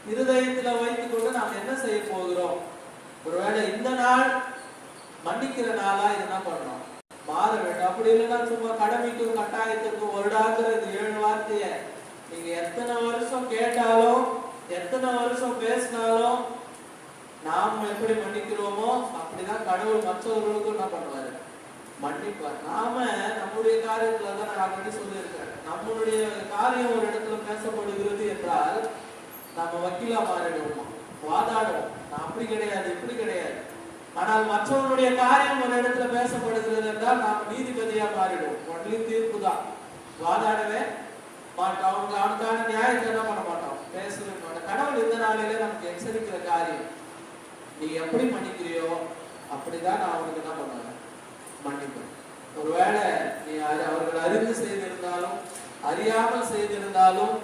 இருதயத்துல வைத்துக் கொண்டு நாம் என்ன செய்ய போகிறோம்? ஒருவேளை இந்த நாள் மன்னிக்கிற நாளா என்ன பண்ணணும்? மாற வேண்டும். அப்படி இல்லைன்னா சும்மா கடமைக்கும் கட்டாயத்திற்கும் வருடாங்கிற இந்த 7 வார்த்தைய நீங்க எத்தனை வருஷம் கேட்டாலும் எத்தனை வருஷம் பேசினாலும் நாம் எப்படி மன்னிக்கிறோமோ அப்படிதான் கடவுள் மற்றவர்களுக்கும் என்ன பண்ணுவாரு? மன்னிப்பார். நாம நம்முடைய காரியத்துல தான் நான் அப்படி சொல்லியிருக்கிறேன். நம்மளுடைய காரியம் ஒரு இடத்துல பேசப்படுகிறது என்றால் நாம வக்கீலா மாறிடுவோமா, வாதாடுவோம். நான் அப்படி கிடையாது, இப்படி கிடையாது. ஆனால் மற்றவனுடைய காரியம் ஒரு இடத்துல பேசப்படுகிறது என்றால் நாம் நீதிபதியா மாறிடுவோம். ஒன்லி தீர்ப்பு தான், வாதாடவே மாட்டோம். அவனுக்கான நியாயத்தை என்ன பண்ண மாட்டோம், பேசவே மாட்டோம். கடவுள் இந்த நாளிலே நமக்கு எச்சரிக்கிற காரியம், நீ எப்படி மன்னிக்கிறியோ அப்படிதான் நான் அவனுக்கு என்ன பண்ணுவேன், மன்னிப்பேன். ஒருவேளை நீ அவர்கள் அறிந்து செய்திருந்தாலும் அறியாமல் செய்திருந்தாலும்